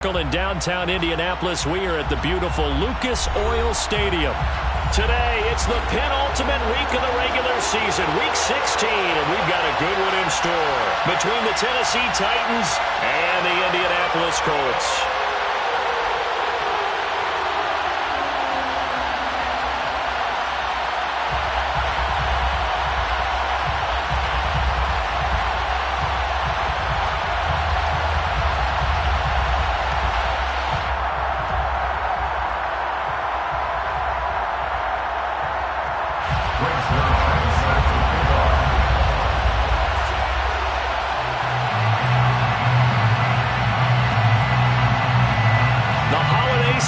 In downtown Indianapolis, we are at the beautiful Lucas Oil Stadium. Today, it's the penultimate week of the regular season, week 16, and we've got a good one in store between the Tennessee Titans and the Indianapolis Colts.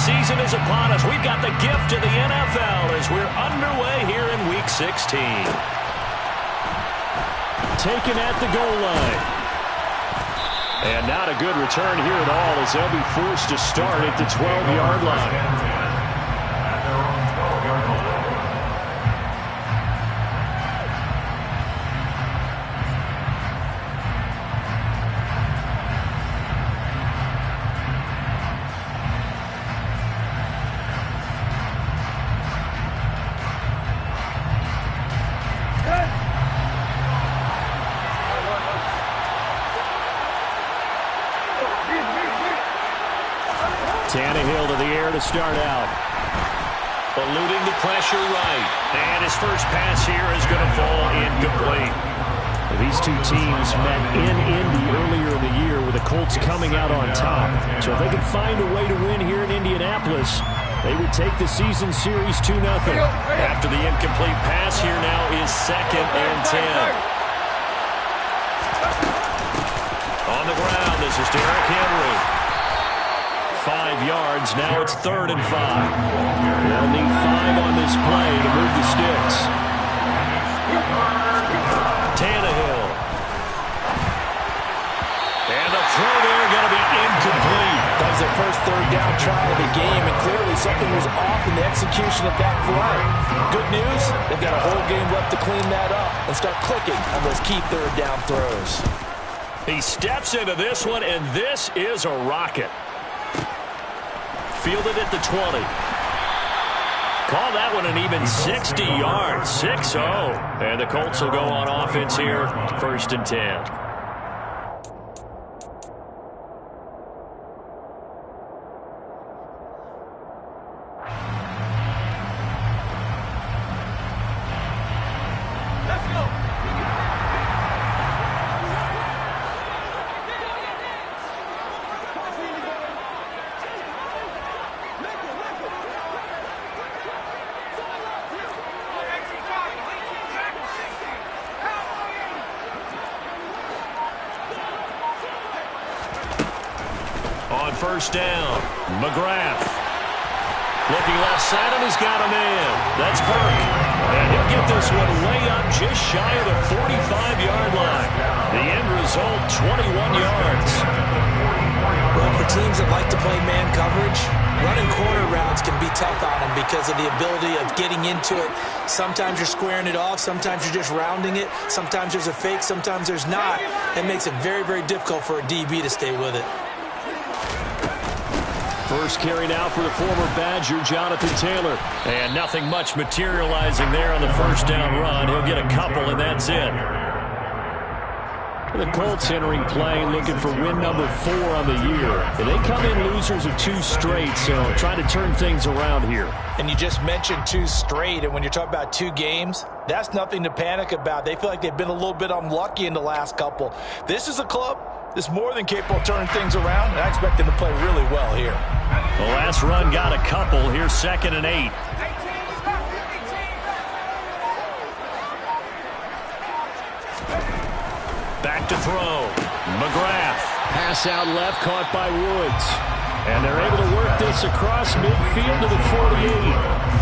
Season is upon us. We've got the gift of the NFL as we're underway here in Week 16. Taken at the goal line. And not a good return here at all as they'll be forced to start at the 12-yard line. Tannehill to the air to start out. Eluding the pressure right. And his first pass here is going to fall incomplete. These two teams met in Indy earlier in the year with the Colts coming out on top. So if they can find a way to win here in Indianapolis, they would take the season series 2-0. After the incomplete pass, here now is 2nd and 10. On the ground, this is Derrick Henry. 5 yards. Now it's 3rd and 5. They'll need 5 on this play to move the sticks. Tannehill. And the throw there going to be incomplete. That was their first 3rd down try of the game, and clearly something was off in the execution of that play. Good news, they've got a whole game left to clean that up and start clicking on those key 3rd down throws. He steps into this one, and this is a rocket. Fielded at the 20. Call that one an even 60 yards. 6-0. And the Colts will go on offense here. 1st and 10. On 1st down, McGrath. Looking left side, and he's got a man. That's Burke. And he'll get this one way up just shy of the 45-yard line. The end result, 21 yards. Well, for teams that like to play man coverage, running corner routes can be tough on them because of the ability of getting into it. Sometimes you're squaring it off. Sometimes you're just rounding it. Sometimes there's a fake. Sometimes there's not. It makes it very, very difficult for a DB to stay with it. First carry now for the former Badger, Jonathan Taylor. And nothing much materializing there on the 1st down run. He'll get a couple, and that's it. The Colts entering play looking for win number 4 on the year. And they come in losers of 2 straight, so trying to turn things around here. And you just mentioned 2 straight, and when you're talking about 2 games, that's nothing to panic about. They feel like they've been a little bit unlucky in the last couple. This is a club that's more than capable of turning things around, and I expect them to play really well here. The last run got a couple. Here's 2nd and 8. Back to throw. McGrath. Pass out left, caught by Woods. And they're able to work this across midfield to the 48.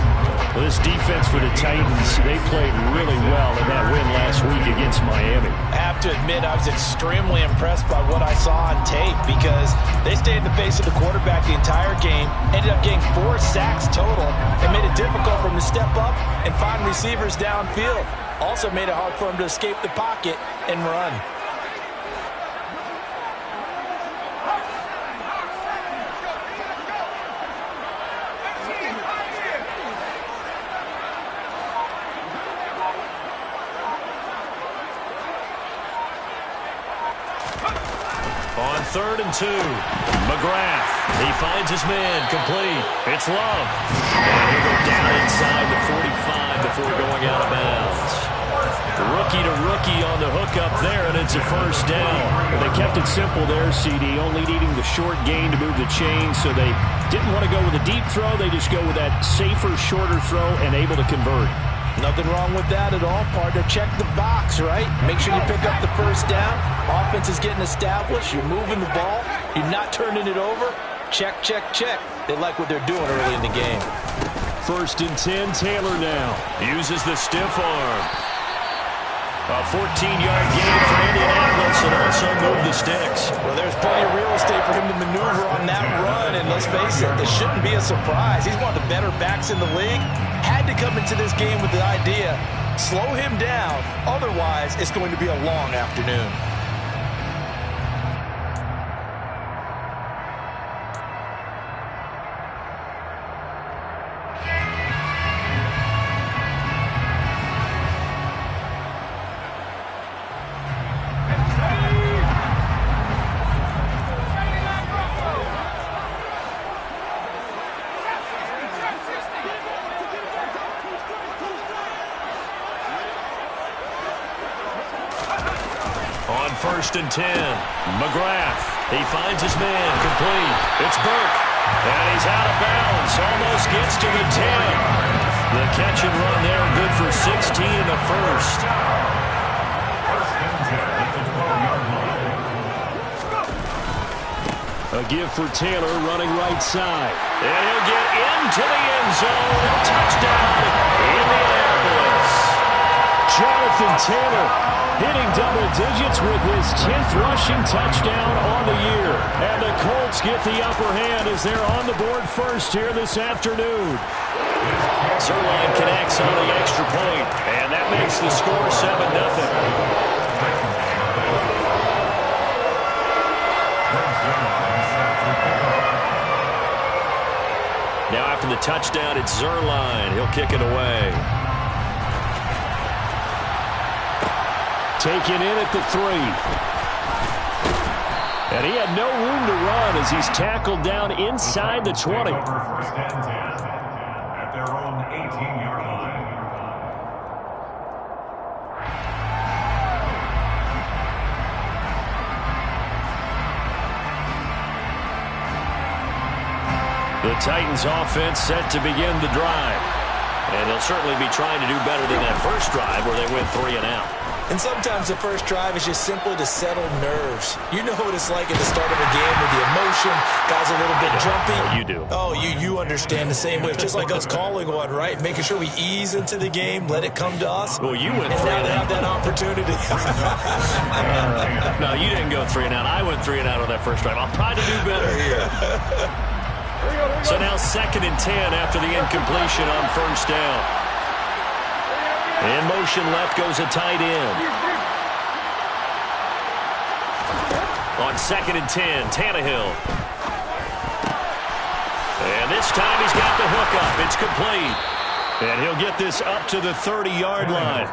Well, this defense for the Titans, they played really well in that win last week against Miami. I have to admit, I was extremely impressed by what I saw on tape because they stayed in the face of the quarterback the entire game, ended up getting 4 sacks total, and made it difficult for him to step up and find receivers downfield. Also made it hard for him to escape the pocket and run. 3rd and 2. McGrath, he finds his man, complete. It's Love. And he'll go down inside the 45 before going out of bounds. Rookie to rookie on the hookup there, and it's a first down. They kept it simple there, CD, only needing the short gain to move the chains, so they didn't want to go with a deep throw. They just go with that safer, shorter throw and able to convert. Nothing wrong with that at all, partner. Check the box, right? Make sure you pick up the first down. Offense is getting established. You're moving the ball. You're not turning it over. Check, check, check. They like what they're doing early in the game. 1st and 10, Taylor now. Uses the stiff arm. A 14-yard gain for Indianapolis and also move the sticks. Well, there's plenty of real estate for him to maneuver on that run, and let's face it, this shouldn't be a surprise. He's one of the better backs in the league. Had to come into this game with the idea, slow him down, otherwise it's going to be a long afternoon. On 1st and 10, McGrath, he finds his man, complete. It's Burke, and he's out of bounds, almost gets to the 10. The catch and run there, good for 16 and a first. A give for Taylor running right side. And he'll get into the end zone. Touchdown, Indianapolis. Jonathan Taylor hitting double digits with his 10th rushing touchdown on the year. And the Colts get the upper hand as they're on the board first here this afternoon. Zuerlein connects on the extra point, and that makes the score 7-0. Now after the touchdown, it's Zuerlein. He'll kick it away. Taken in at the 3. And he had no room to run as he's tackled down inside the 20. First and 10 at their own 18-yard line. The Titans offense set to begin the drive. And they'll certainly be trying to do better than that first drive where they went 3 and out. And sometimes the first drive is just simply to settle nerves. You know what it's like at the start of a game with the emotion, guys a little bit jumpy. Oh, you do. Oh, you understand the same way. It's just like us calling one, right? Making sure we ease into the game, let it come to us. Well, you went 3 and now and they out. have that opportunity. No, you didn't go 3 and out. I went 3 and out on that first drive. I'll try to do better here. So now 2nd and 10 after the incompletion on first down. In motion left goes a tight end. On 2nd and 10, Tannehill. And this time he's got the hookup. It's complete. And he'll get this up to the 30-yard line.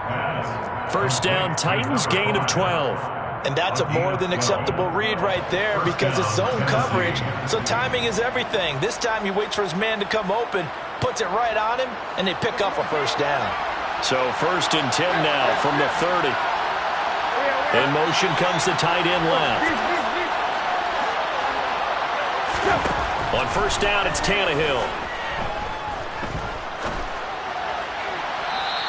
First down, Titans, gain of 12. And that's a more than acceptable read right there because it's zone coverage, so timing is everything. This time he waits for his man to come open, puts it right on him, and they pick up a first down. So 1st and 10 now from the 30. In motion comes the tight end left. On first down, it's Tannehill.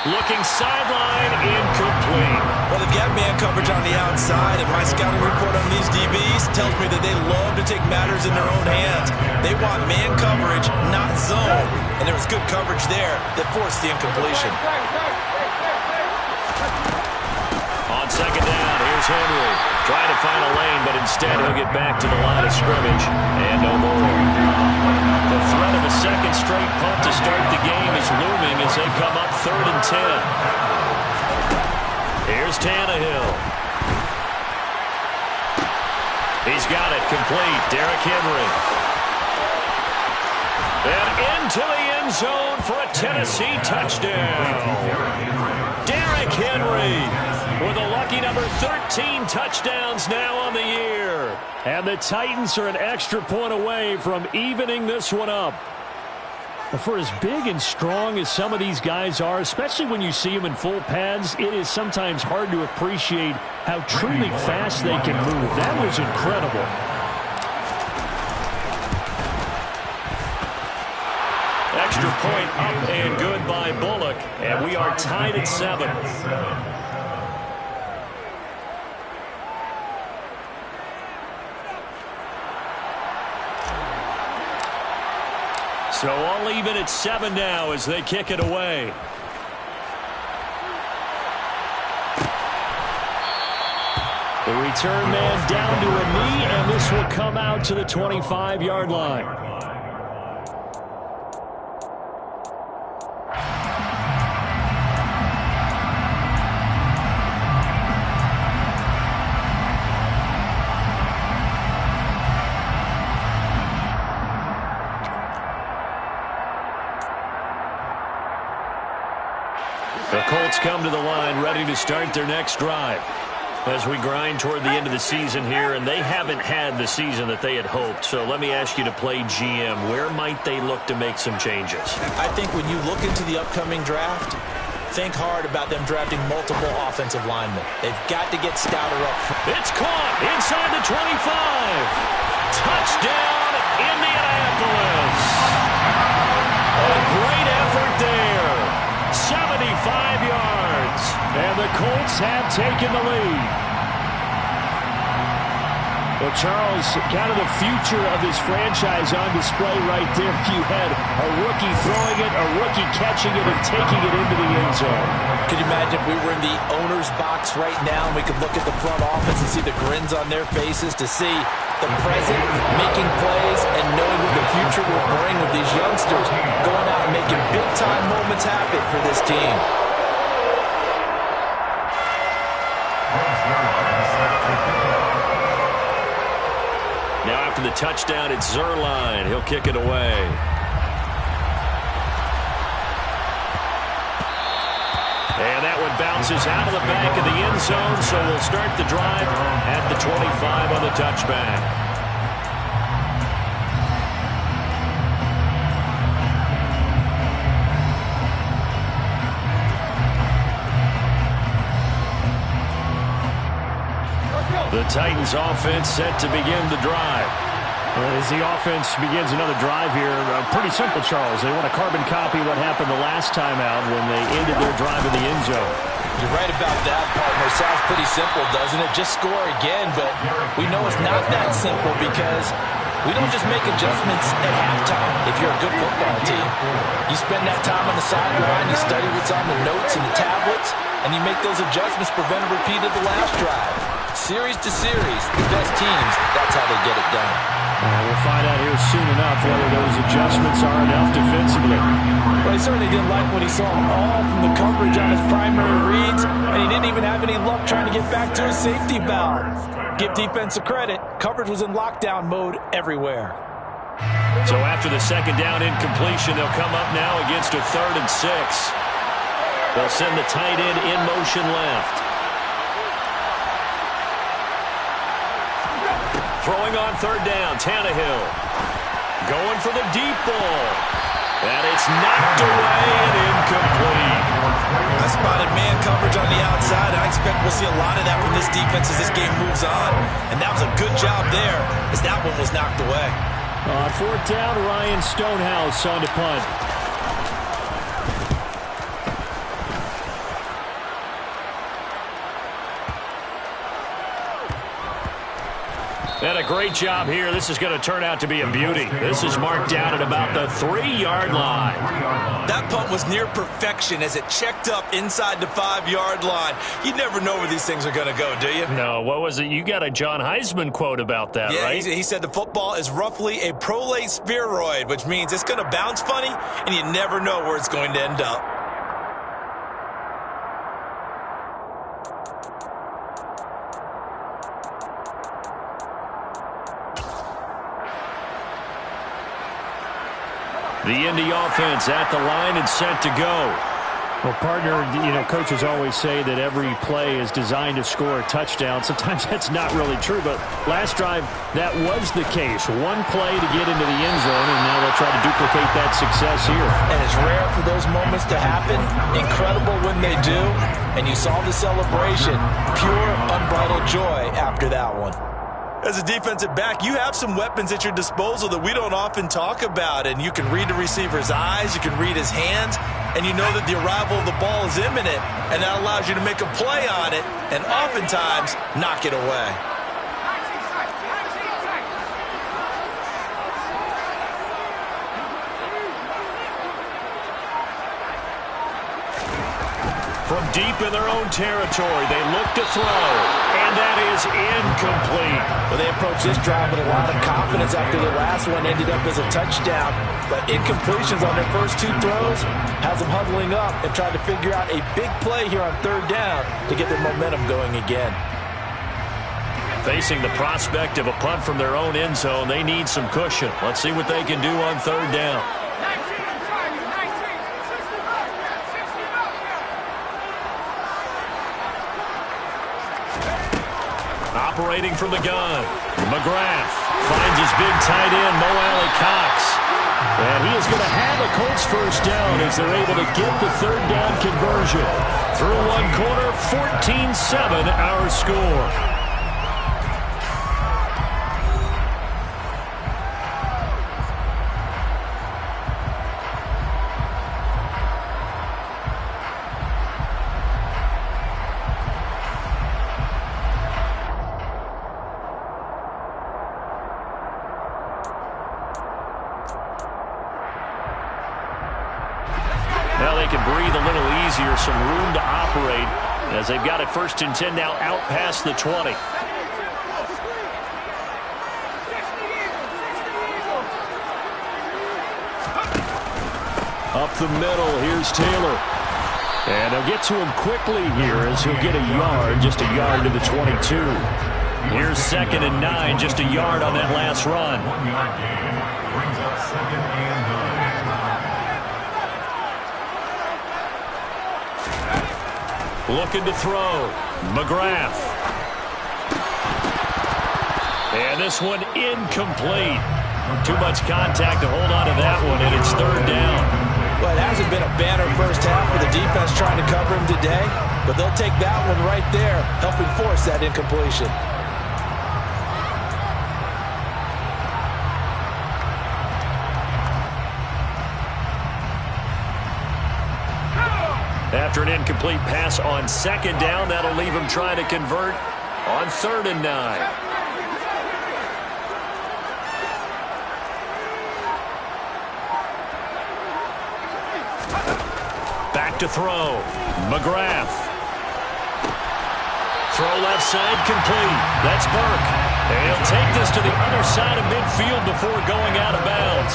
Looking sideline, incomplete. Well, they've got man coverage on the outside, and my scouting report on these DBs tells me that they love to take matters in their own hands. They want man coverage, not zone, and there was good coverage there that forced the incompletion. On second down, here's Henry. Trying to find a lane, but instead he'll get back to the line of scrimmage, and no more. The threat of a second straight punt to start the game is looming as they come up 3rd and 10. Here's Tannehill. He's got it complete. Derrick Henry. And into the end zone for a Tennessee touchdown. Derrick Henry with a lucky number 13 touchdowns now on the year. And the Titans are an extra point away from evening this one up. For as big and strong as some of these guys are, especially when you see them in full pads, it is sometimes hard to appreciate how truly fast they can move. That was incredible. Extra point up and good by Bullock, and we are tied at 7. So all even at 7 now as they kick it away. The return man down to a knee, and this will come out to the 25-yard line. The Colts come to the line ready to start their next drive. As we grind toward the end of the season here, and they haven't had the season that they had hoped. So let me ask you to play GM. Where might they look to make some changes? I think when you look into the upcoming draft, think hard about them drafting multiple offensive linemen. They've got to get stouter up. It's caught inside the 25. Touchdown, Indianapolis. A great effort there. 75 yards. And the Colts have taken the lead. Well, Charles, kind of the future of this franchise on display right there. You had a rookie throwing it, a rookie catching it, and taking it into the end zone. Could you imagine if we were in the owner's box right now and we could look at the front office and see the grins on their faces, to see the present making plays and knowing what the future will bring with these youngsters going out and making big-time moments happen for this team. Now after the touchdown, it's Zuerlein. He'll kick it away. And that one bounces out of the back of the end zone, so we'll start the drive at the 25 on the touchback. The Titans offense set to begin the drive. As the offense begins another drive here, pretty simple, Charles. They want to carbon copy what happened the last time out when they ended their drive in the end zone. You're right about that, partner. Sounds pretty simple, doesn't it? Just score again, but we know it's not that simple because we don't just make adjustments at halftime if you're a good football team. You spend that time on the sideline, you study what's on the notes and the tablets, and you make those adjustments, prevent a repeat of the last drive. Series to series, the best teams, that's how they get it done. We'll find out here soon enough whether those adjustments are enough defensively. Well, he certainly didn't like what he saw all from the coverage on his primary reads, and he didn't even have any luck trying to get back to his safety valve. Give defensive credit. Coverage was in lockdown mode everywhere. So after the second down incompletion, they'll come up now against a 3rd and 6. They'll send the tight end in motion left. Throwing on 3rd down, Tannehill. Going for the deep ball. And it's knocked away and incomplete. I spotted man coverage on the outside. I expect we'll see a lot of that from this defense as this game moves on. And that was a good job there as that one was knocked away. On 4th down, Ryan Stonehouse on to punt. And a great job here. This is going to turn out to be a beauty. This is marked down at about the 3-yard line. That punt was near perfection as it checked up inside the 5-yard line. You never know where these things are going to go, do you? No, what was it? You got a John Heisman quote about that, right? He said the football is roughly a prolate spheroid, which means it's going to bounce funny, and you never know where it's going to end up. The Indy offense at the line and set to go. Well, partner, coaches always say that every play is designed to score a touchdown. Sometimes that's not really true, but last drive, that was the case. One play to get into the end zone, and now they'll try to duplicate that success here. And it's rare for those moments to happen. Incredible when they do. And you saw the celebration. Pure, unbridled joy after that one. As a defensive back, you have some weapons at your disposal that we don't often talk about. And you can read the receiver's eyes, you can read his hands, and you know that the arrival of the ball is imminent, and that allows you to make a play on it and oftentimes knock it away. From deep in their own territory, they look to throw, and that is incomplete. Well, they approached this drive with a lot of confidence after the last one ended up as a touchdown. But incompletions on their first two throws has them huddling up and trying to figure out a big play here on third down to get their momentum going again. Facing the prospect of a punt from their own end zone, they need some cushion. Let's see what they can do on third down. Operating from the gun, McGrath finds his big tight end, Mo Alley-Cox. And he is going to have a Colts first down as they're able to get the third down conversion. Through one quarter, 14-7 our score. Well, they can breathe a little easier, some room to operate as they've got it 1st and 10 now out past the 20. Up the middle, here's Taylor. And they'll get to him quickly here as he'll get a yard, just a yard to the 22. Here's 2nd and 9, just a yard on that last run. 1-yard gain brings up 2nd and 9. Looking to throw. McGrath. And this one incomplete. Too much contact to hold on to that one, and it's third down. Well, it hasn't been a banner first half for the defense trying to cover him today, but they'll take that one right there, helping force that incompletion. After an incomplete pass on 2nd down, that'll leave him trying to convert on 3rd and 9. Back to throw. McGrath. Throw left side complete. That's Burke. And he'll take this to the other side of midfield before going out of bounds.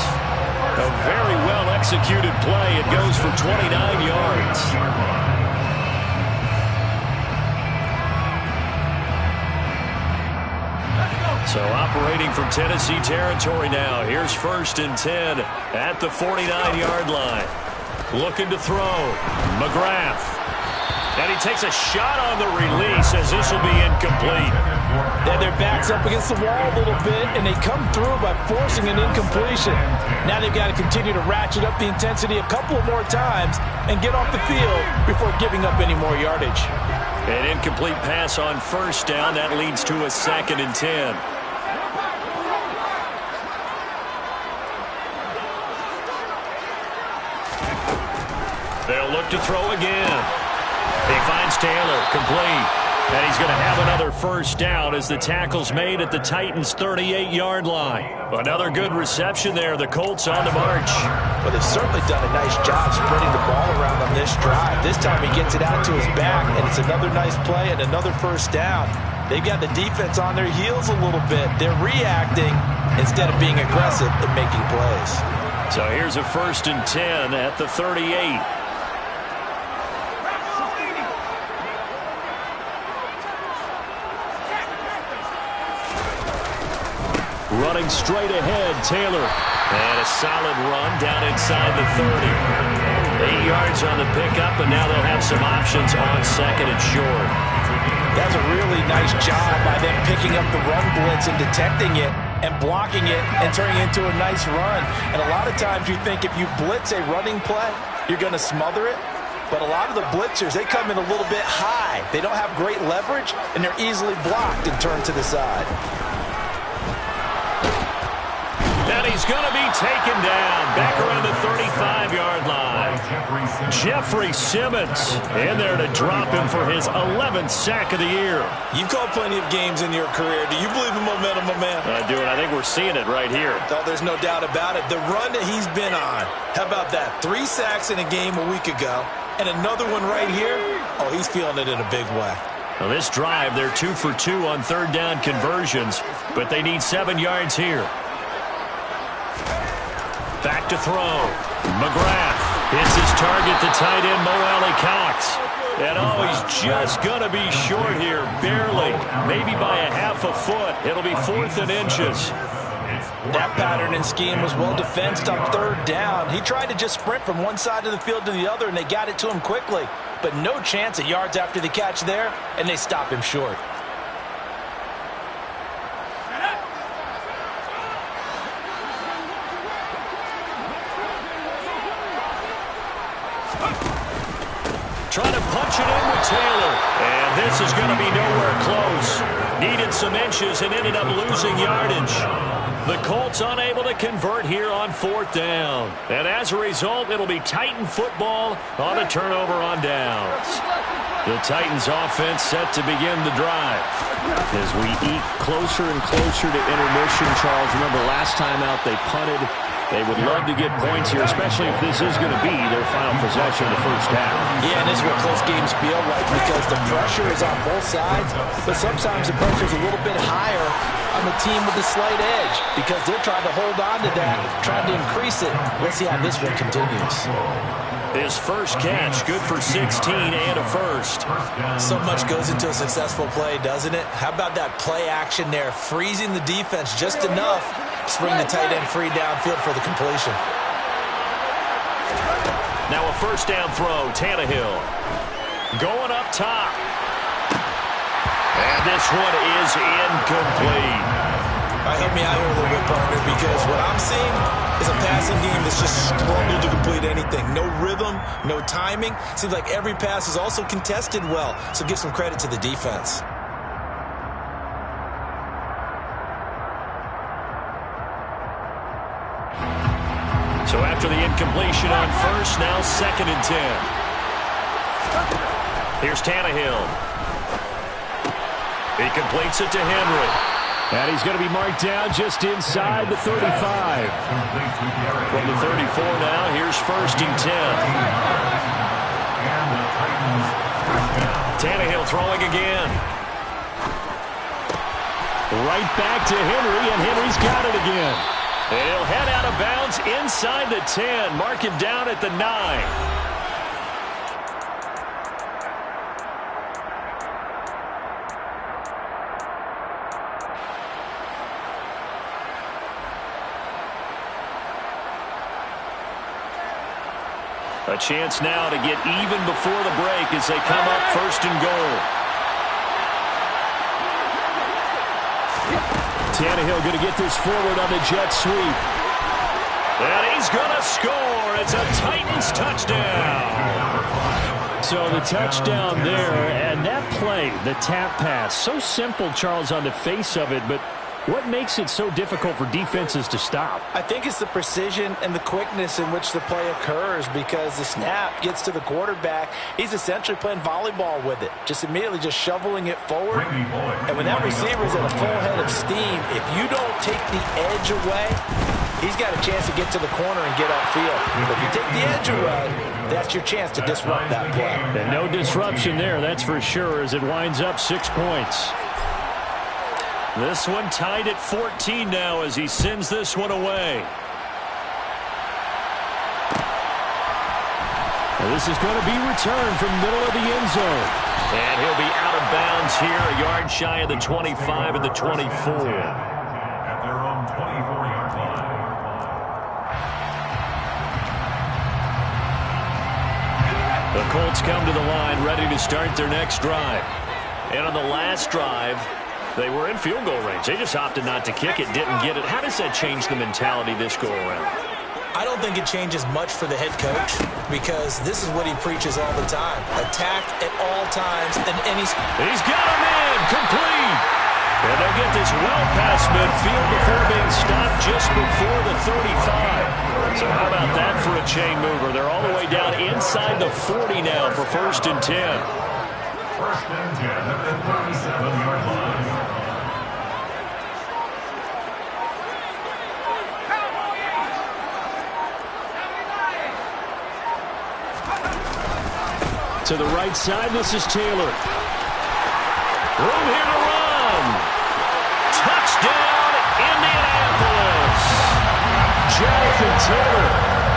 A very well-executed play. It goes for 29 yards. So operating from Tennessee territory now. Here's 1st and 10 at the 49-yard line. Looking to throw. McGrath. And he takes a shot on the release as this will be incomplete. Yeah, their back's up against the wall a little bit, and they come through by forcing an incompletion. Now they've got to continue to ratchet up the intensity a couple more times and get off the field before giving up any more yardage. An incomplete pass on 1st down. That leads to a 2nd and 10. They'll look to throw again. He finds Taylor, complete. And he's going to have another first down as the tackle's made at the Titans' 38-yard line. Another good reception there. The Colts on the march. But they've certainly done a nice job spreading the ball around on this drive. This time he gets it out to his back, and it's another nice play and another first down. They've got the defense on their heels a little bit. They're reacting instead of being aggressive and making plays. So here's a 1st and 10 at the 38. Running straight ahead, Taylor. And a solid run down inside the 30. 8 yards on the pickup, and now they'll have some options on second and short. That's a really nice job by them picking up the run blitz and detecting it and blocking it and turning it into a nice run. And a lot of times you think if you blitz a running play, you're going to smother it. But a lot of the blitzers, they come in a little bit high. They don't have great leverage, and they're easily blocked and turned to the side. And he's going to be taken down back around the 35-yard line. Jeffrey Simmons in there to drop him for his 11th sack of the year. You've called plenty of games in your career. Do you believe in momentum, my man? I do, and I think we're seeing it right here. Oh, there's no doubt about it. The run that he's been on, how about that? 3 sacks in a game a week ago, and another one right here. Oh, he's feeling it in a big way. Well, this drive, they're 2 for 2 on third down conversions, but they need 7 yards here. Back to throw. McGrath hits his target, the tight end, Mo Alley-Cox. And oh, he's just going to be short here, barely, maybe by a half a foot. It'll be 4th and inches. That pattern and scheme was well defensed on third down. He tried to just sprint from one side of the field to the other, and they got it to him quickly. But no chance at yards after the catch there, and they stop him short. Trying to punch it in with Taylor. And this is going to be nowhere close. Needed some inches and ended up losing yardage. The Colts unable to convert here on 4th down. And as a result, it'll be Titan football on a turnover on downs. The Titans offense set to begin the drive. As we eke closer and closer to intermission, Charles, remember last time out they punted. They would love to get points here, especially if this is going to be their final possession of the first half. Yeah, and this is what close games feel like because the pressure is on both sides, but sometimes the pressure is a little bit higher on the team with the slight edge because they're trying to hold on to that, trying to increase it. Let's see how this one continues. His first catch, good for 16 and a first. So much goes into a successful play, doesn't it? How about that play action there, freezing the defense just enough to bring the tight end free downfield for the completion. Now a first down throw, Tannehill. Going up top. And this one is incomplete. All right, help me out here a little bit, partner, because what I'm seeing is a passing game that's just struggled to complete anything. No rhythm, no timing. Seems like every pass is also contested well, so give some credit to the defense. So after the incompletion on first, now 2nd and 10. Here's Tannehill. He completes it to Henry. And he's going to be marked down just inside the 35. From the 34 now, here's 1st and 10. Tannehill throwing again. Right back to Henry, and Henry's got it again. And he'll head out of bounds inside the 10. Mark him down at the 9. A chance now to get even before the break as they come up 1st and goal. Tannehill going to get this forward on the jet sweep. And he's going to score. It's a Titans touchdown. So the touchdown there, and that play, the tap pass, so simple, Charles, on the face of it, but what makes it so difficult for defenses to stop? I think it's the precision and the quickness in which the play occurs because the snap gets to the quarterback. He's essentially playing volleyball with it, just immediately just shoveling it forward. And when that receiver's at a full head of steam, if you don't take the edge away, he's got a chance to get to the corner and get upfield. But if you take the edge away, that's your chance to disrupt that play. And no disruption there, that's for sure, as it winds up 6 points. This one tied at 14 now as he sends this one away. And this is going to be returned from middle of the end zone. And he'll be out of bounds here, a yard shy of the 25 and the 24. At their own 24-yard line. The Colts come to the line ready to start their next drive. And on the last drive, they were in field goal range. They just opted not to kick it, didn't get it. How does that change the mentality this go around? I don't think it changes much for the head coach because this is what he preaches all the time. Attack at all times and any... He's got him in, complete. And they'll get this well past midfield before being stopped just before the 35. So how about that for a chain mover? They're all the way down inside the 40 now for 1st and 10. 1st and 10 at the 37-yard line. To the right side, this is Taylor. Room here to run. Touchdown, Indianapolis. Jonathan Taylor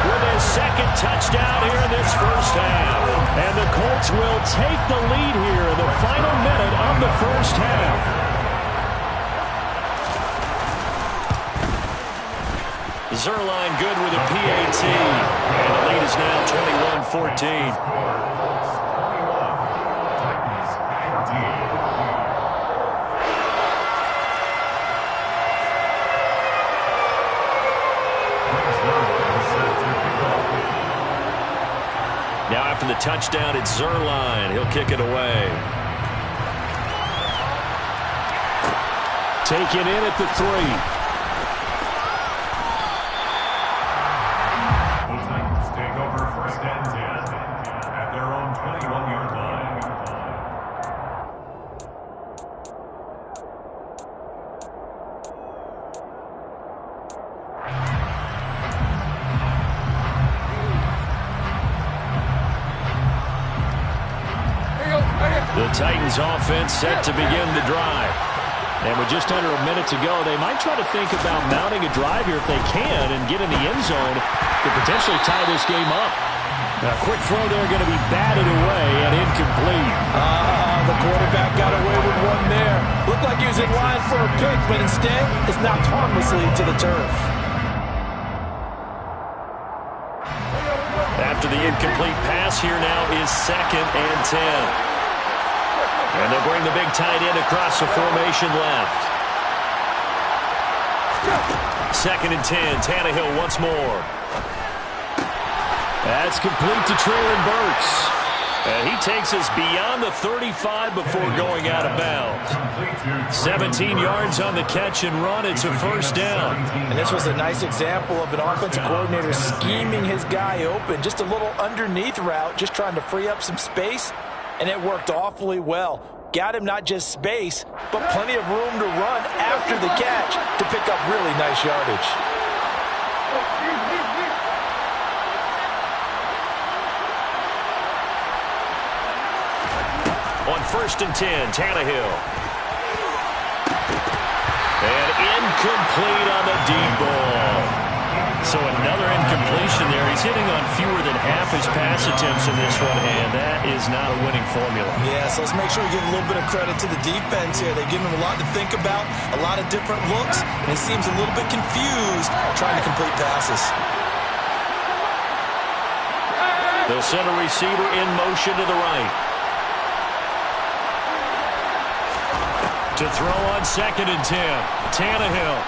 With his 2nd touchdown here in this first half. And the Colts will take the lead here in the final minute of the first half. Zuerlein good with a PAT. And the lead is now 21-14. Now after the touchdown, it's Zuerlein. He'll kick it away. Taken in at the 3. The Titans take over 1st and 10 at their own 21-yard line. The Titans offense set to begin the drive. And with just under a minute to go, they might try to think about mounting a drive here if they can and get in the end zone to potentially tie this game up. Now, a quick throw there going to be batted away and incomplete. The quarterback got away with one there. Looked like he was in line for a pick, but instead it's knocked harmlessly to the turf. After the incomplete pass, here now is 2nd and 10. And they'll bring the big tight end across the formation left. 2nd and 10. Tannehill once more. That's complete to Treylon Burks. And he takes us beyond the 35 before going out of bounds. 17 yards on the catch and run. It's a 1st down. And this was a nice example of an offensive coordinator scheming his guy open. Just a little underneath route, just trying to free up some space. And it worked awfully well. Got him not just space, but plenty of room to run after the catch to pick up really nice yardage. On 1st and 10, Tannehill. And incomplete on the deep ball. So another incompletion there. He's hitting on fewer than half his pass attempts in this one, and that is not a winning formula. Yeah, so let's make sure we give a little bit of credit to the defense here. They've given him a lot to think about, a lot of different looks, and he seems a little bit confused trying to complete passes. They'll send a receiver in motion to the right. To throw on 2nd and 10. Tannehill.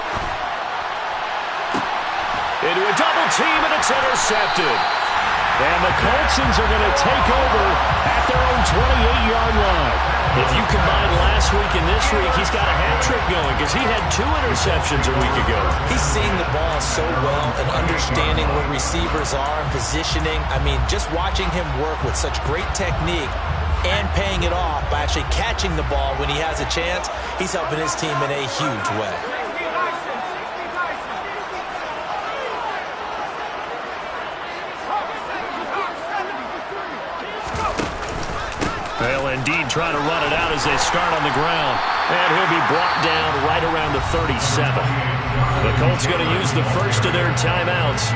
Into a double team, and it's intercepted. And the Coltsons are going to take over at their own 28-yard line. If you combine last week and this week, he's got a hat trick going because he had 2 interceptions a week ago. He's seeing the ball so well and understanding where receivers are and positioning. I mean, just watching him work with such great technique and paying it off by actually catching the ball when he has a chance, he's helping his team in a huge way. Well, indeed, trying to run it out as they start on the ground. And he'll be brought down right around the 37. The Colts going to use the first of their timeouts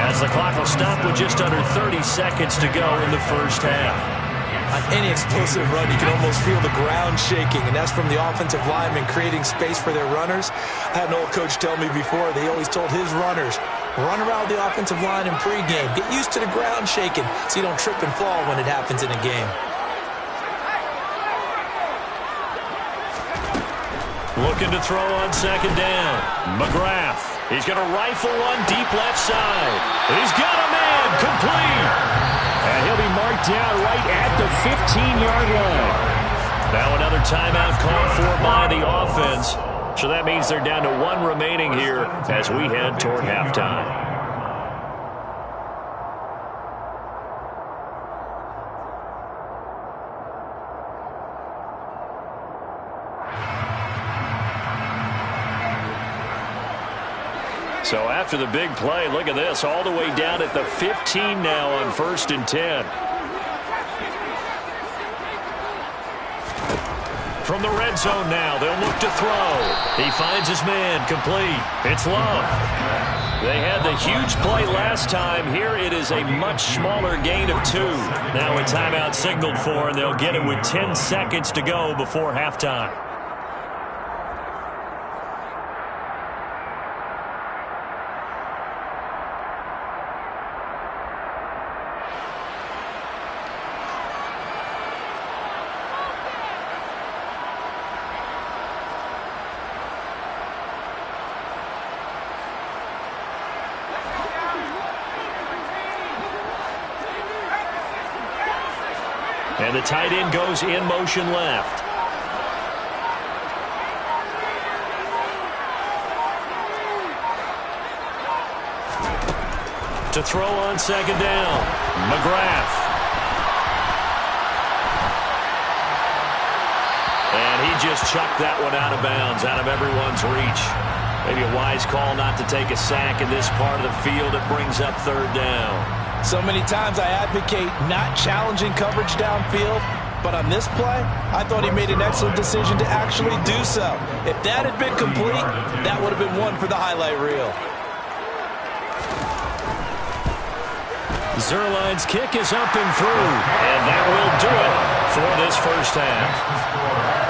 as the clock will stop with just under 30 seconds to go in the first half. On any explosive run, you can almost feel the ground shaking, and that's from the offensive linemen creating space for their runners. I had an old coach tell me before, he always told his runners, run around the offensive line in pregame. Get used to the ground shaking so you don't trip and fall when it happens in a game. Looking to throw on second down. McGrath. He's going to rifle one deep left side. He's got a man complete. And he'll be marked down right at the 15-yard line. Now another timeout called for by the offense. So that means they're down to one remaining here as we head toward halftime. So after the big play, look at this, all the way down at the 15 now on 1st and 10. From the red zone now, they'll look to throw. He finds his man, complete. It's Love. They had the huge play last time. Here it is a much smaller gain of 2. Now a timeout signaled for, and they'll get it with 10 seconds to go before halftime. And the tight end goes in motion left. To throw on second down, McGrath. And he just chucked that one out of bounds, out of everyone's reach. Maybe a wise call not to take a sack in this part of the field. It brings up third down. So many times I advocate not challenging coverage downfield, but on this play, I thought he made an excellent decision to actually do so. If that had been complete, that would have been one for the highlight reel. Zuerlein's kick is up and through, and that will do it for this first half.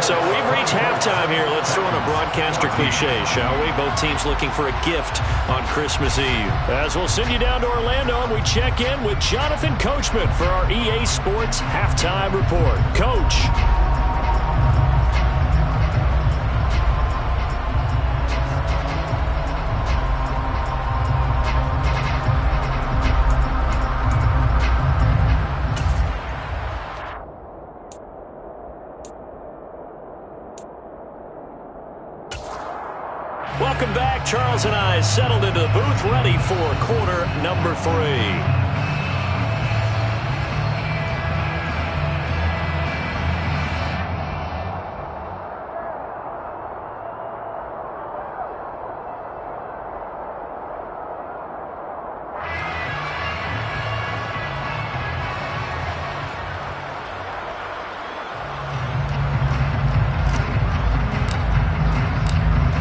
So we've reached halftime here. Let's throw in a broadcaster cliche, shall we? Both teams looking for a gift on Christmas Eve. As we'll send you down to Orlando, and we check in with Jonathan Coachman for our EA Sports Halftime Report. Coach. Welcome back. Charles and I settled into the booth, ready for quarter number 3.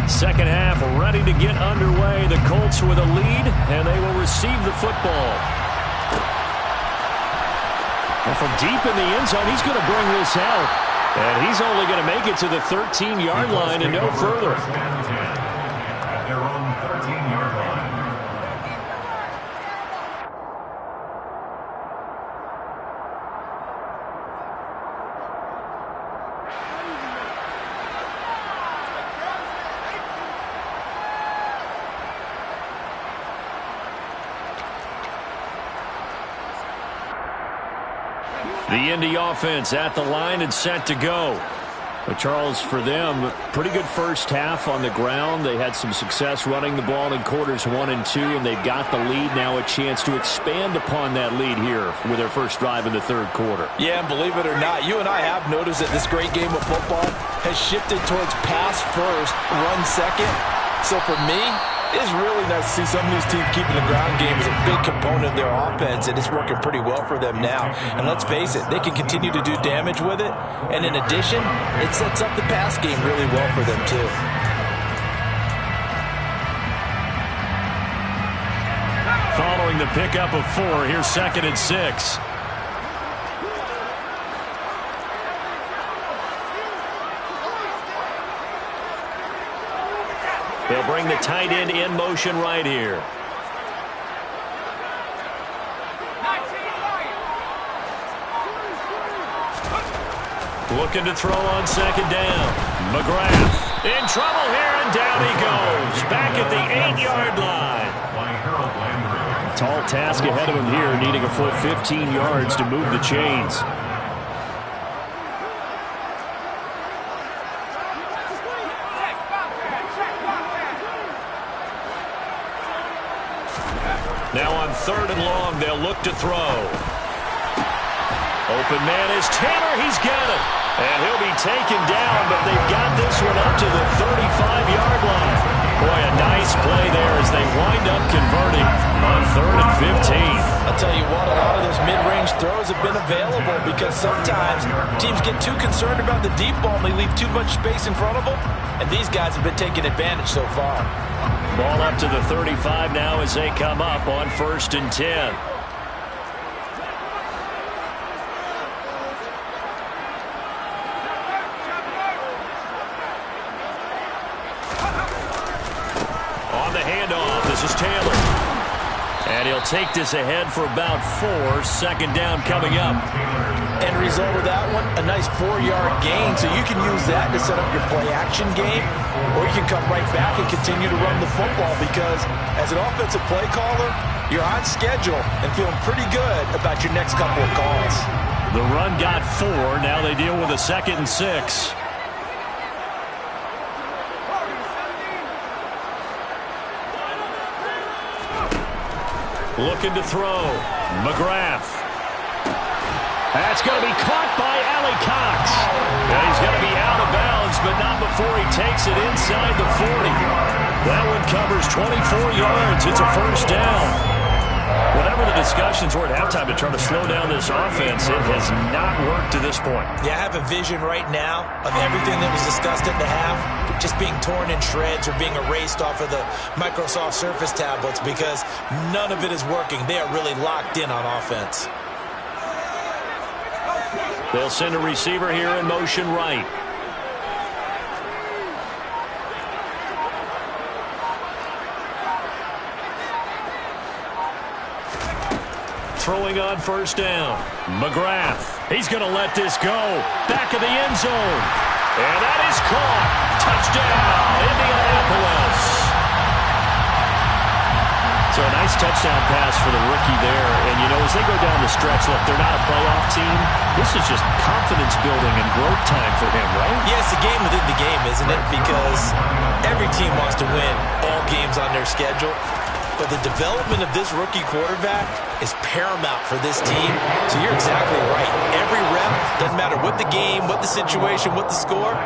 Second half ready to get underway. The Colts with a lead, and they will receive the football. And from deep in the end zone, he's going to bring this out. And he's only going to make it to the 13-yard line and no further. At their own 13-yard line. The Indy offense at the line and set to go. But Charles, for them, pretty good first half on the ground. They had some success running the ball in quarters 1 and 2, and they've got the lead. Now a chance to expand upon that lead here with their first drive in the third quarter. Yeah, and believe it or not, you and I have noticed that this great game of football has shifted towards pass first, run second. So for me, it's really nice to see some of these teams keeping the ground game as a big component of their offense, and it's working pretty well for them now. And let's face it, they can continue to do damage with it. And in addition, it sets up the pass game really well for them too. Following the pickup of 4, here's 2nd and 6. They'll bring the tight end in motion right here. Looking to throw on second down. McGrath in trouble here, and down he goes. Back at the 8-yard line. Tall task ahead of him here, needing a full 15 yards to move the chains. Now on 3rd and long, they'll look to throw. Open man is Tanner. He's got it. And he'll be taken down, but they've got this one up to the 35-yard line. Boy, a nice play there as they wind up converting on 3rd and 15. I'll tell you what, a lot of those mid-range throws have been available because sometimes teams get too concerned about the deep ball and they leave too much space in front of them, and these guys have been taking advantage so far. Ball up to the 35 now as they come up on 1st and 10. On the handoff, this is Taylor. And he'll take this ahead for about 4. 2nd down coming up. End result of that one, a nice 4-yard gain. So you can use that to set up your play-action game, or you can come right back and continue to run the football because as an offensive play caller, you're on schedule and feeling pretty good about your next couple of calls. The run got 4. Now they deal with a 2nd and 6. Looking to throw. McGrath. That's going to be caught by Ali Cox. And he's going to be out of bounds, but not before he takes it inside the 40. That one covers 24 yards. It's a 1st down. Whatever the discussions were at halftime to try to slow down this offense, it has not worked to this point. Yeah, I have a vision right now of everything that was discussed at the half just being torn in shreds or being erased off of the Microsoft Surface tablets because none of it is working. They are really locked in on offense. They'll send a receiver here in motion right. Throwing on 1st down. McGrath. He's going to let this go. Back of the end zone. And that is caught. Touchdown, Indianapolis. So a nice touchdown pass for the rookie there. And, you know, as they go down the stretch, look, they're not a playoff team. This is just confidence building and growth time for him, right? Yeah, it's a game within the game, isn't it? Because every team wants to win all games on their schedule. But the development of this rookie quarterback is paramount for this team. So you're exactly right. Every rep, doesn't matter what the game, what the situation, what the score,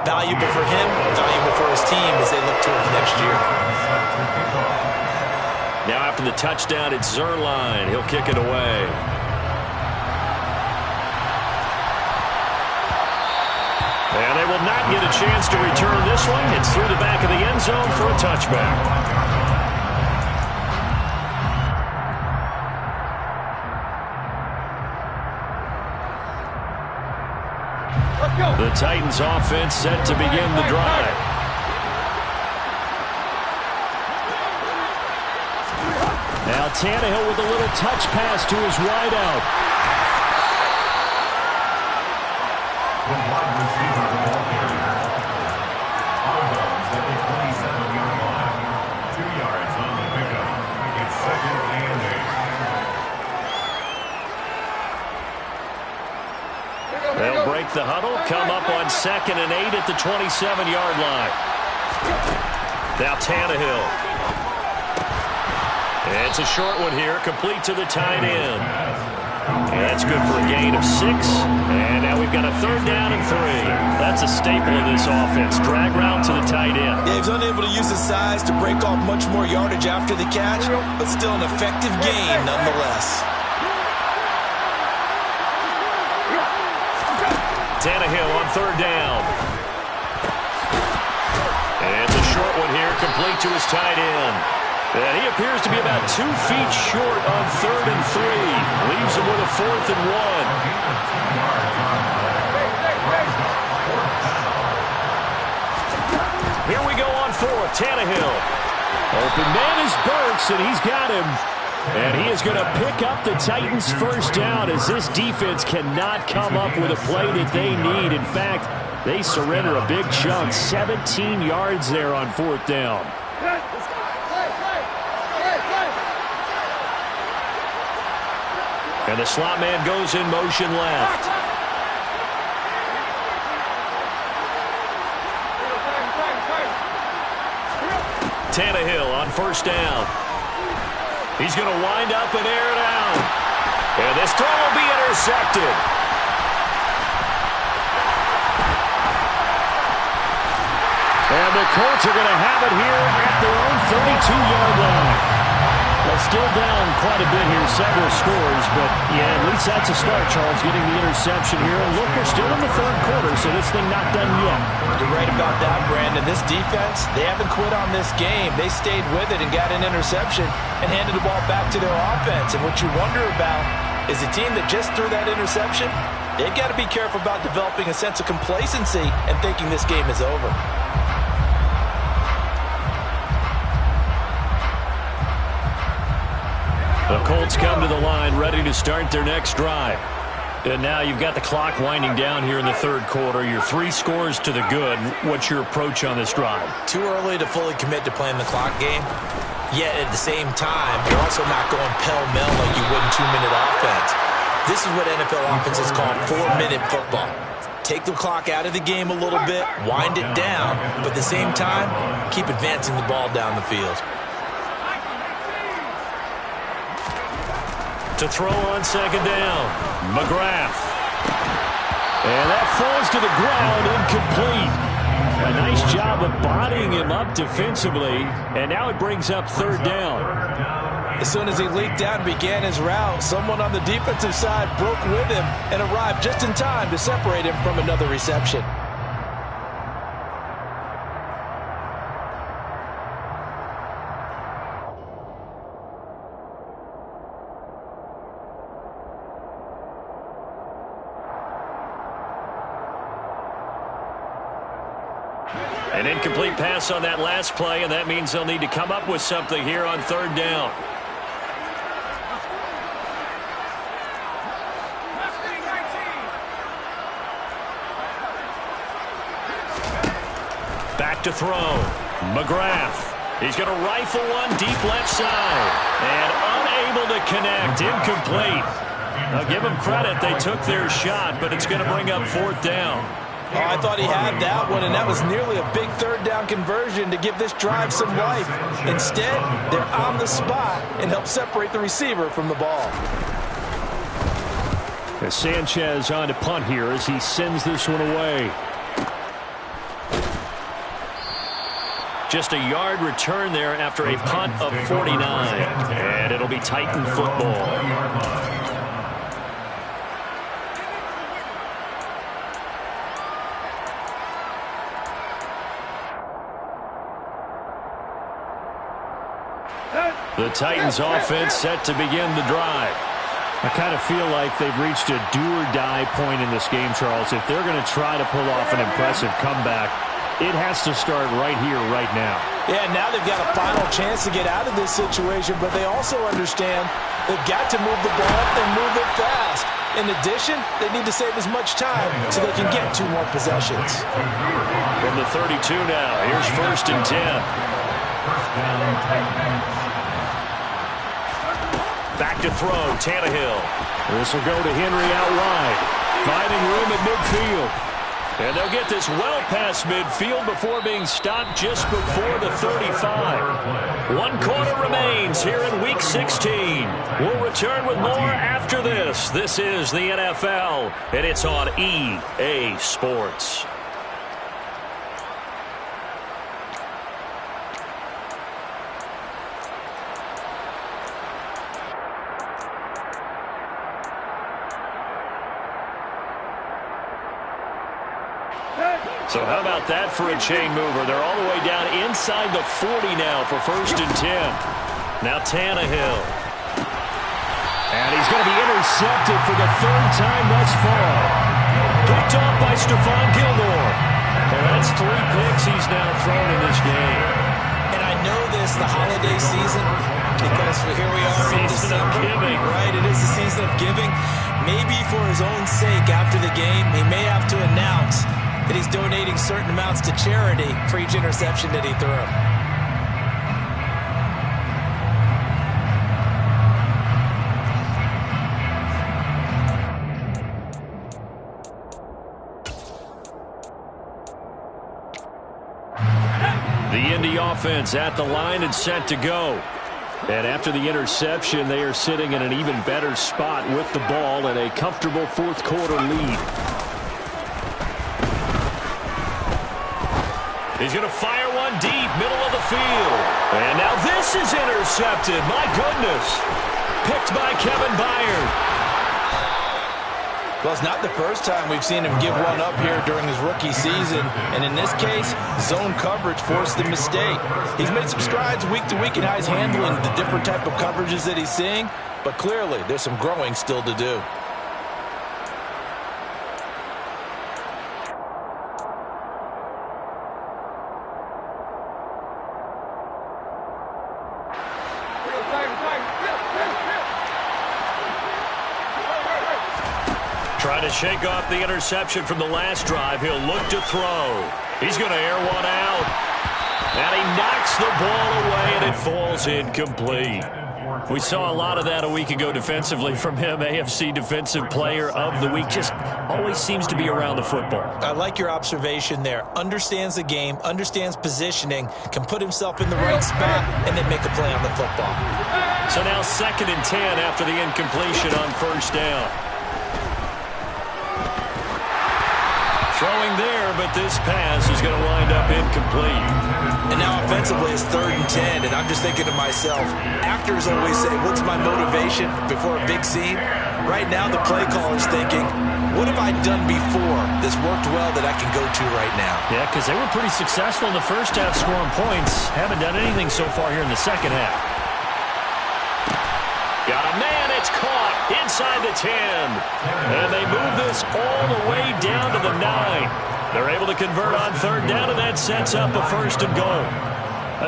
valuable for him, valuable for his team as they look towards next year. Now after the touchdown, it's Zuerlein. He'll kick it away. And they will not get a chance to return this one. It's through the back of the end zone for a touchback. The Titans offense set to begin the drive. Now Tannehill with a little touch pass to his wideout. The wide receiver ball carrier. Out of bounds at the 27-yard line. 2 yards on the pickup. It's 2nd and 8. They'll break the huddle, come up on 2nd and 8 at the 27-yard line. Now Tannehill. It's a short one here, complete to the tight end. And that's good for a gain of 6. And now we've got a 3rd down and 3. That's a staple of this offense. Drag route to the tight end. Yeah, he was unable to use his size to break off much more yardage after the catch, but still an effective gain nonetheless. Tannehill on 3rd down. And it's a short one here, complete to his tight end. And he appears to be about 2 feet short on 3rd and 3. Leaves him with a 4th and 1. Here we go on 4th. Tannehill. Open man is Burks, and he's got him. And he is going to pick up the Titans' first down as this defense cannot come up with a play that they need. In fact, they surrender a big chunk, 17 yards there on 4th down. And the slot man goes in motion left. Tannehill on 1st down. He's going to wind up and air it out. And this throw will be intercepted. And the Colts are going to have it here at their own 32-yard line. Well, still down quite a bit here, several scores, but yeah, at least that's a start, Charles, getting the interception here. And look, we're still in the 3rd quarter, so this thing not done yet. You're right about that, Brandon. This defense, they haven't quit on this game. They stayed with it and got an interception and handed the ball back to their offense. And what you wonder about is a team that just threw that interception, they've got to be careful about developing a sense of complacency and thinking this game is over. The Colts come to the line ready to start their next drive. And now you've got the clock winding down here in the 3rd quarter. You're 3 scores to the good. What's your approach on this drive? Too early to fully commit to playing the clock game. Yet at the same time, you're also not going pell-mell like you would in 2-minute offense. This is what NFL offenses call 4-minute football. Take the clock out of the game a little bit, wind it down, but at the same time, keep advancing the ball down the field. To throw on 2nd down, McGrath. And that falls to the ground, incomplete. A nice job of bodying him up defensively, and now it brings up 3rd down. As soon as he leaked out and began his route, someone on the defensive side broke with him and arrived just in time to separate him from another reception. An incomplete pass on that last play, and that means they'll need to come up with something here on 3rd down. Back to throw. McGrath. He's going to rifle one deep left side. And unable to connect. Incomplete. Now give them credit. They took their shot, but it's going to bring up 4th down. Oh, I thought he had that one, and that was nearly a big 3rd down conversion to give this drive some life. Instead, they're on the spot and help separate the receiver from the ball. As Sanchez on to punt here as he sends this one away. Just a yard return there after a punt of 49. And it'll be Titan football. The Titans offense set to begin the drive. I kind of feel like they've reached a do-or-die point in this game, Charles. If they're going to try to pull off an impressive comeback, it has to start right here, right now. Yeah, now they've got a final chance to get out of this situation, but they also understand they've got to move the ball and move it fast. In addition, they need to save as much time so they can get 2 more possessions. From the 32 now, here's 1st and 10. Back to throw, Tannehill. This will go to Henry out wide, finding room at midfield. And they'll get this well past midfield before being stopped just before the 35. 1 quarter remains here in Week 16. We'll return with more after this. This is the NFL, and it's on EA Sports. So how about that for a chain mover? They're all the way down inside the 40 now for 1st and 10. Now Tannehill. And he's going to be intercepted for the 3rd time thus far. Picked off by Stephon Gilmore. And that's 3 picks he's now thrown in this game. know this, the holiday season, because here we are in December. Right, it is the season of giving. Maybe for his own sake, after the game, he may have to announce that he's donating certain amounts to charity for each interception that he threw. The Indy offense at the line and set to go. And after the interception, they are sitting in an even better spot with the ball and a comfortable fourth quarter lead. He's going to fire one deep, middle of the field. And now this is intercepted. My goodness. Picked by Kevin Byard. Well, it's not the first time we've seen him give one up here during his rookie season. And in this case, zone coverage forced the mistake. He's made some strides week to week in how he's handling the different type of coverages that he's seeing. But clearly, there's some growing still to do. Trying to shake off the interception from the last drive. He'll look to throw. He's going to air one out. And he knocks the ball away, and it falls incomplete. We saw a lot of that a week ago defensively from him. AFC Defensive Player of the Week. Just always seems to be around the football. I like your observation there. Understands the game, understands positioning, can put himself in the right spot, and then make a play on the football. So now 2nd and 10 after the incompletion on first down. Throwing there, but this pass is going to wind up incomplete. And now offensively it's 3rd and 10, and I'm just thinking to myself, actors always say, what's my motivation before a big scene? Right now the play caller's thinking, what have I done before that's worked well that I can go to right now? Yeah, because they were pretty successful in the first half scoring points. Haven't done anything so far here in the second half. Got a man, it's caught inside the 10. And they move this all the way down to the 9. They're able to convert on 3rd down, and that sets up a 1st and goal.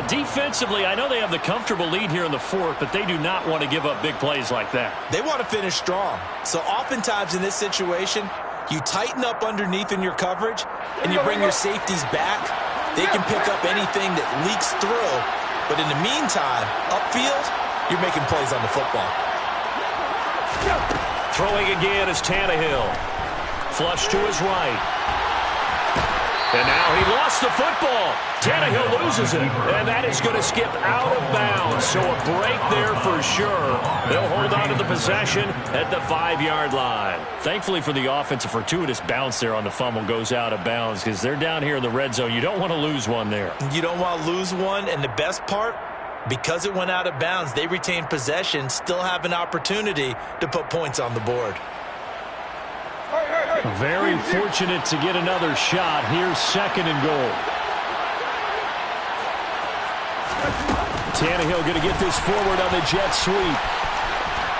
Defensively, I know they have the comfortable lead here in the 4th, but they do not want to give up big plays like that. They want to finish strong. So oftentimes in this situation, you tighten up underneath in your coverage, and you bring your safeties back. They can pick up anything that leaks through. But in the meantime, upfield, you're making plays on the football. Throwing again is Tannehill. Flush to his right. And now he lost the football. Tannehill loses it. And that is going to skip out of bounds. So a break there for sure. They'll hold on to the possession at the 5-yard line. Thankfully for the offense, a fortuitous bounce there on the fumble goes out of bounds because they're down here in the red zone. You don't want to lose one there. You don't want to lose one. And the best part, because it went out of bounds, they retain possession, still have an opportunity to put points on the board. Very fortunate to get another shot. Here's 2nd and goal. Tannehill going to get this forward on the jet sweep.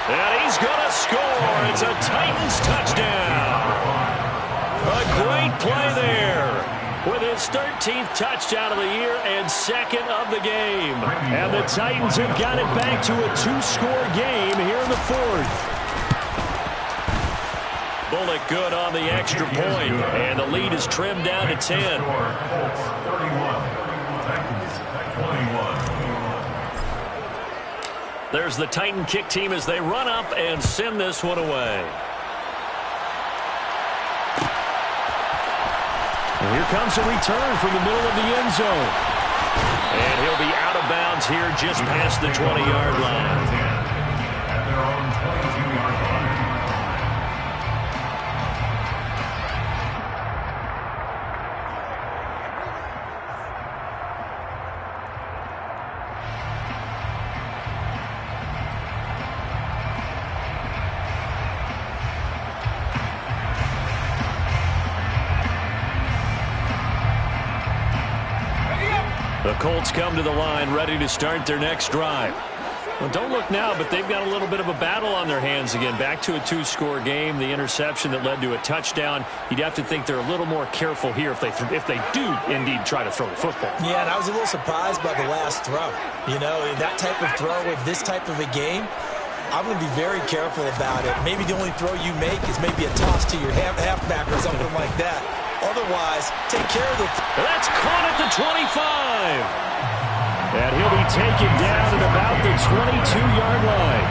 And he's going to score. It's a Titans touchdown. A great play there. With his 13th touchdown of the year and 2nd of the game. And the Titans have got it back to a 2-score game here in the 4th. Bullock good on the extra point, and the lead is trimmed down to 10. There's the Titan kick team as they run up and send this one away. And here comes a return from the middle of the end zone. And he'll be out of bounds here just past the 20-yard line. At their own 22-yard line. The Colts come to the line ready to start their next drive. Well, don't look now, but they've got a little bit of a battle on their hands again. Back to a 2-score game. The interception that led to a touchdown. You'd have to think they're a little more careful here if they do indeed try to throw the football. Yeah, and I was a little surprised by the last throw. You know, that type of throw with this type of a game, I'm going to be very careful about it. Maybe the only throw you make is maybe a toss to your halfback or something like that. Otherwise, take care of the... That's caught at the 25. And he'll be taken down at about the 22-yard line.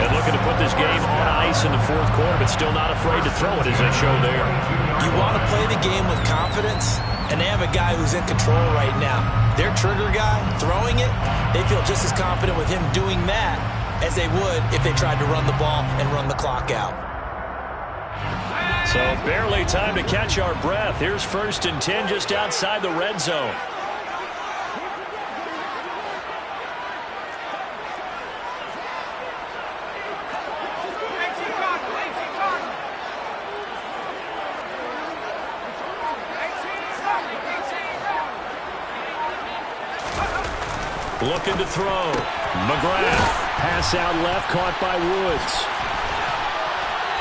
And looking to put this game on ice in the fourth quarter, but still not afraid to throw it as they show there. You want to play the game with confidence, and they have a guy who's in control right now. Their trigger guy, throwing it, they feel just as confident with him doing that as they would if they tried to run the ball and run the clock out. So barely time to catch our breath. Here's 1st and 10 just outside the red zone. Looking to throw. McGrath. Pass out left, caught by Woods.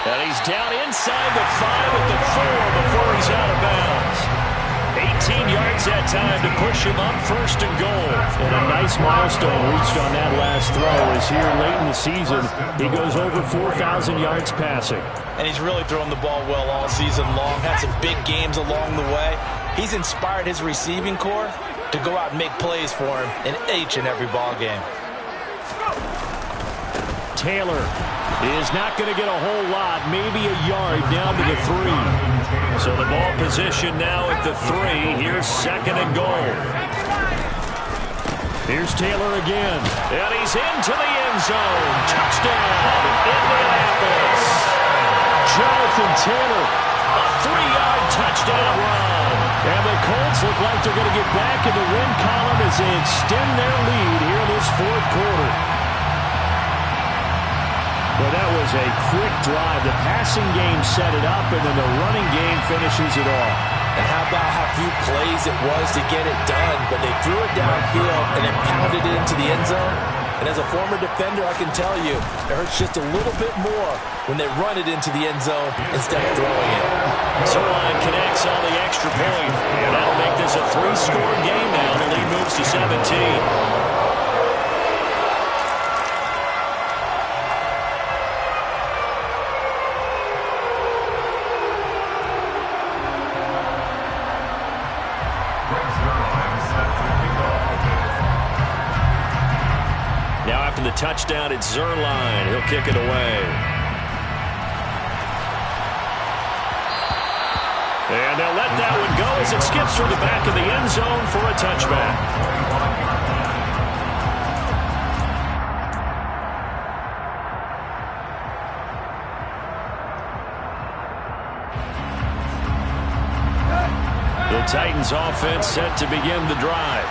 And he's down inside the 5 at the 4 before he's out of bounds. 18 yards that time to push him up 1st and goal. And a nice milestone reached on that last throw as here late in the season, he goes over 4,000 yards passing. And he's really thrown the ball well all season long. Had some big games along the way. He's inspired his receiving corps to go out and make plays for him in each and every ball game. Taylor is not going to get a whole lot, maybe a yard down to the 3. So the ball position now at the 3. Here's 2nd and goal. Here's Taylor again, and he's into the end zone. Touchdown, Indianapolis. Jonathan Taylor, a 3-yard touchdown run. And the Colts look like they're going to get back in the win column as they extend their lead here in this fourth quarter. Well, that was a quick drive. The passing game set it up, and then the running game finishes it off. And how about how few plays it was to get it done, but they threw it downfield and then pounded it into the end zone. And as a former defender, I can tell you, it hurts just a little bit more when they run it into the end zone instead of throwing it. Zuerlein connects on the extra point, and that'll make this a 3-score game now. The lead moves to 17. Now after the touchdown, it's Zuerlein. He'll kick it away. And they'll let that one go as it skips through the back of the end zone for a touchback. The Titans offense set to begin the drive.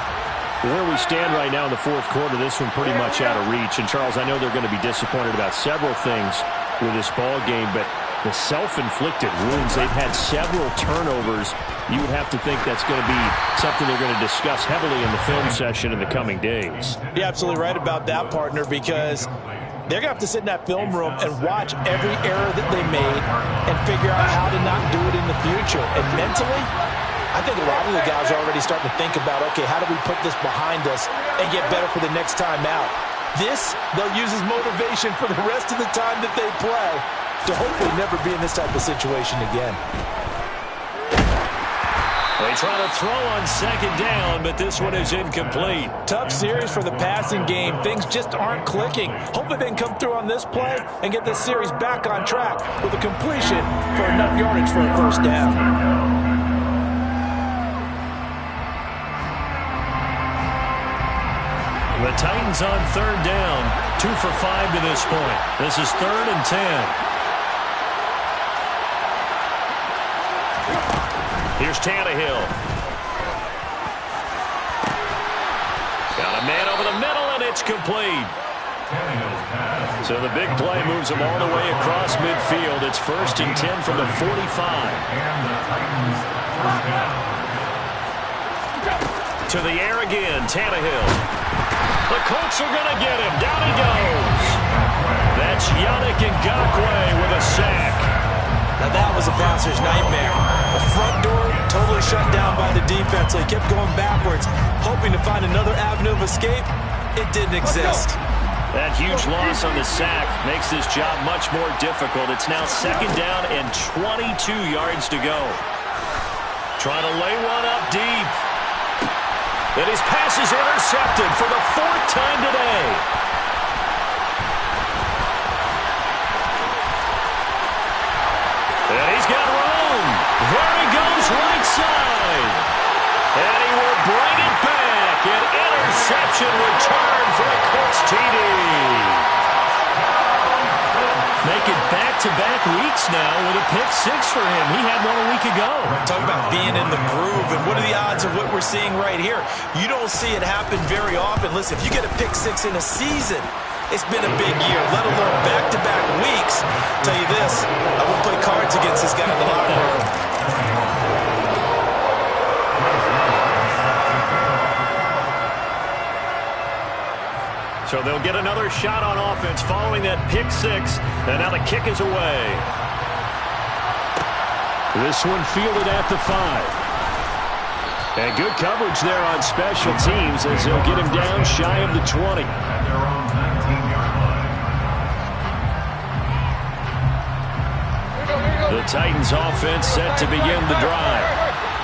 Where we stand right now in the fourth quarter, this one pretty much out of reach. And, Charles, I know they're going to be disappointed about several things with this ball game, but the self-inflicted wounds, they've had several turnovers. You would have to think that's going to be something they're going to discuss heavily in the film session in the coming days. You're absolutely right about that, partner, because they're going to have to sit in that film room and watch every error that they made and figure out how to not do it in the future. And mentally, I think a lot of the guys are already starting to think about, okay, how do we put this behind us and get better for the next time out? This, they'll use as motivation for the rest of the time that they play to hopefully never be in this type of situation again. They try to throw on 2nd down, but this one is incomplete. Tough series for the passing game. Things just aren't clicking. Hopefully they can come through on this play and get this series back on track with a completion for enough yardage for a 1st down. The Titans on 3rd down, 2 for 5 to this point. This is 3rd and 10. Here's Tannehill. Got a man over the middle, and it's complete. So the big play moves him all the way across midfield. It's 1st and 10 from the 45. And the Titans first down. To the air again, Tannehill. The Colts are going to get him. Down he goes. That's Yannick Ngakoue with a sack. Now that was a passer's nightmare. The front door totally shut down by the defense. So he kept going backwards, hoping to find another avenue of escape. It didn't exist. That huge loss on the sack makes this job much more difficult. It's now 2nd down and 22 yards to go. Trying to lay one up deep. And his pass is intercepted for the 4th time today. And he's got room. There he goes, right side. And he will bring it back. An interception return for a Colts TD. Making back-to-back weeks now with a pick 6 for him. He had one a week ago. Talk about being in the groove, and what are the odds of what we're seeing right here? You don't see it happen very often. Listen, if you get a pick 6 in a season, it's been a big year, let alone back-to-back weeks. Tell you this, I wouldn't play cards against this guy in the locker room. So they'll get another shot on offense following that pick 6, and now the kick is away. This one fielded at the 5. And good coverage there on special teams as they'll get him down shy of the 20. The Titans offense set to begin the drive.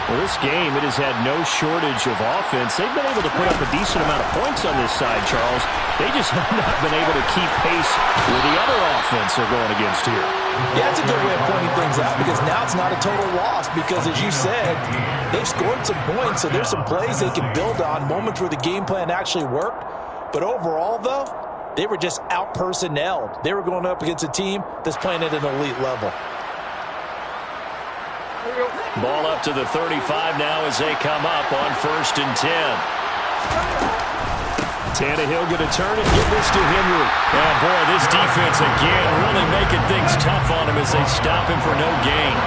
Well, this game, it has had no shortage of offense. They've been able to put up a decent amount of points on this side, Charles. They just have not been able to keep pace with the other offense they're going against here. Yeah, that's a good way of pointing things out because now it's not a total loss because, as you said, they've scored some points, so there's some plays they can build on, moments where the game plan actually worked. But overall, though, they were just out-personnelled. They were going up against a team that's playing at an elite level. Ball up to the 35 now as they come up on 1st and 10. Tannehill going to turn and give this to Henry. And boy, this defense again really making things tough on him as they stop him for no gain.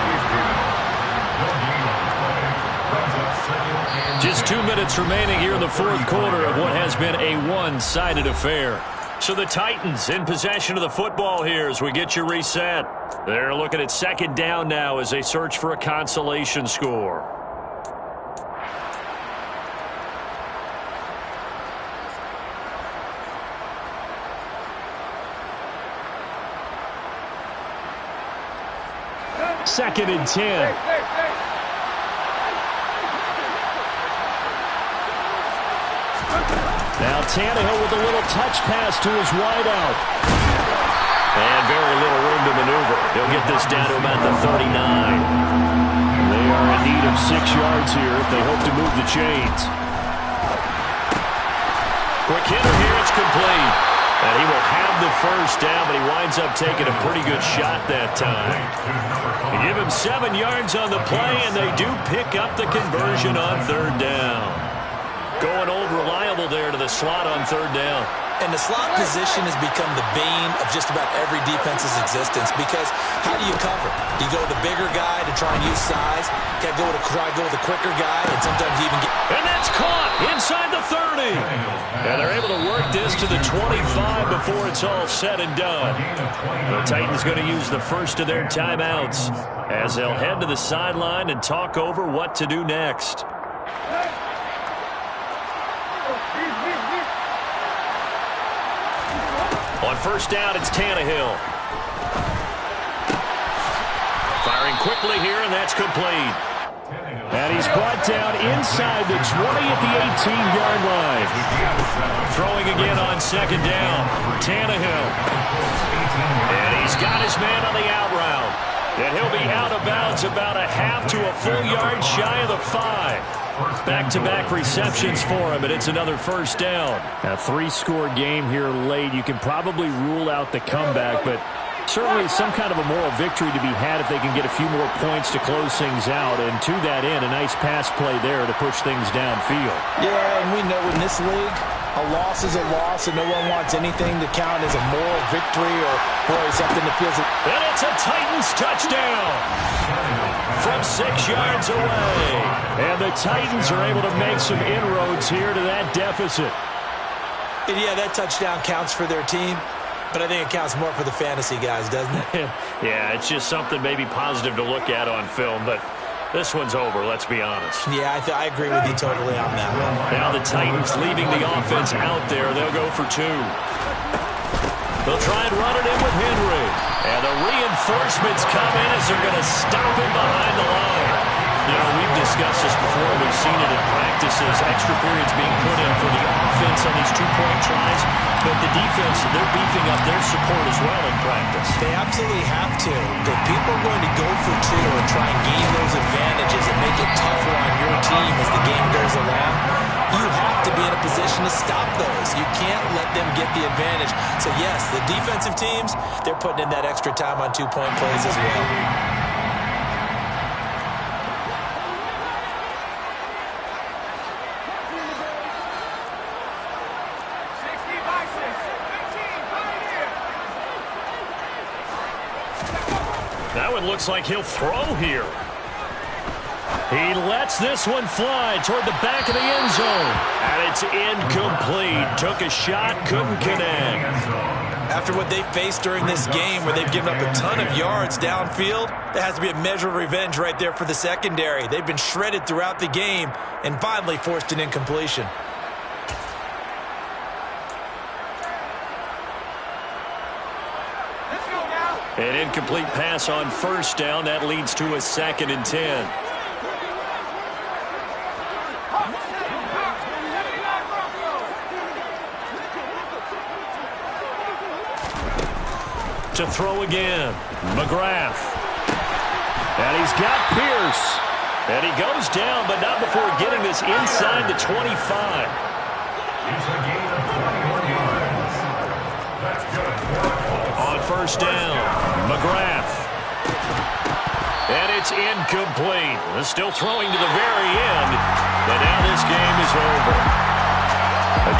Just 2 minutes remaining here in the 4th quarter of what has been a one-sided affair. So the Titans in possession of the football here as we get you reset. They're looking at 2nd down now as they search for a consolation score. Second and 10. Now Tannehill with a little touch pass to his wideout. And very little room to maneuver. He'll get this down to about the 39. They are in need of 6 yards here if they hope to move the chains. Quick hitter here, it's complete. And he will have the 1st down, but he winds up taking a pretty good shot that time. They give him 7 yards on the play, and they do pick up the conversion on 3rd down. Going old reliable there to the slot on 3rd down. And the slot position has become the bane of just about every defense's existence because how do you cover? Do you go to the bigger guy to try and use size? Can I try to go to the quicker guy and sometimes even get... And that's caught inside the 30. And they're able to work this to the 25 before it's all said and done. The Titans going to use the first of their timeouts as they'll head to the sideline and talk over what to do next. On 1st down, it's Tannehill. Firing quickly here, and that's complete. And he's brought down inside the 20 at the 18-yard line. Throwing again on 2nd down. Tannehill. And he's got his man on the out route. And he'll be out of bounds about a half to a full yard shy of the 5. Back-to-back receptions for him, and it's another 1st down. A 3-score game here late. You can probably rule out the comeback, but certainly some kind of a moral victory to be had if they can get a few more points to close things out. And to that end, a nice pass play there to push things downfield. Yeah, and we know in this league, a loss is a loss, and no one wants anything to count as a moral victory or really something that feels... And it's a Titans touchdown from 6 yards away. And the Titans are able to make some inroads here to that deficit. And yeah, that touchdown counts for their team, but I think it counts more for the fantasy guys, doesn't it? Yeah, it's just something maybe positive to look at on film, but this one's over, let's be honest. Yeah, I agree with you totally on that one. Now the Titans leaving the offense out there. They'll go for 2. They'll try and run it in with Henry. And the reinforcements come in as they're going to stop him behind the line. You know, we've discussed this before. We've seen it in practices. Extra periods being put in for the offense on these 2-point tries. But the defense, they're beefing up their support as well in practice. They absolutely have to. If people are going to go for 2 and try and gain those advantages and make it tougher on your team as the game goes along, you have to be in a position to stop those. You can't let them get the advantage. So, yes, the defensive teams, they're putting in that extra time on 2-point plays as well. That one looks like he'll throw here. He lets this one fly toward the back of the end zone. And it's incomplete. Took a shot, couldn't connect. After what they faced during this game where they've given up a ton of yards downfield, there has to be a measure of revenge right there for the secondary. They've been shredded throughout the game and finally forced an incompletion. An incomplete pass on first down. That leads to a 2nd and 10. To throw again. McGrath. And he's got Pierce. And he goes down, but not before getting this inside the 25. It's a gain of 21 yards. That's good for a call. On first down, McGrath. And it's incomplete. They're still throwing to the very end, but now this game is over.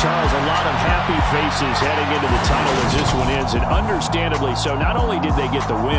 Charles, a lot of happy faces heading into the tunnel as this one ends, and understandably so. Not only did they get the win,